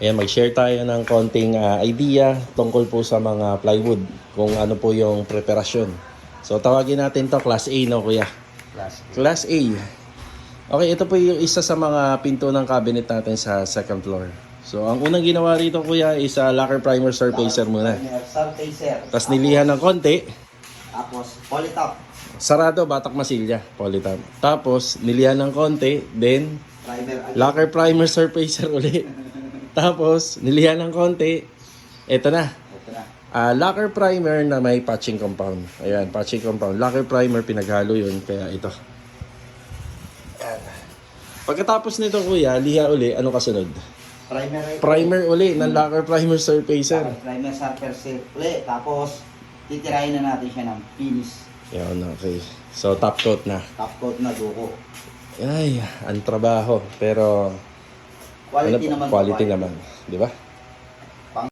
Ayan, mag-share tayo ng konting idea tungkol po sa mga plywood, kung ano po yung preparasyon. So tawagin natin to Class A, no kuya? Class A. Okay, ito po yung isa sa mga pinto ng cabinet natin sa second floor. So ang unang ginawa rito kuya is lacquer primer surfacer muna. Surfacer. Tapos nilihan ng konti. Tapos, polytop. Sarado, batak masilya, polytab. Tapos nilihan ng konti, then Primer agad. lacquer primer surfacer ulit. Tapos nilihan ng konti. Ito na. Ito na. Lacquer primer na may patching compound. Ayan, patching compound. Lacquer primer, pinaghalo yun. Kaya ito. Ayan. Pagkatapos nito kuya, liha uli. Ano kasunod? Primer uli ng lacquer primer surfacer. Primer surfacer ulit. Tapos, titirahin na natin siya ng finish. Ayan, okay. So, top coat na. Top coat na duko. Ay, ang trabaho. Pero, Quality naman. quality naman. Di ba?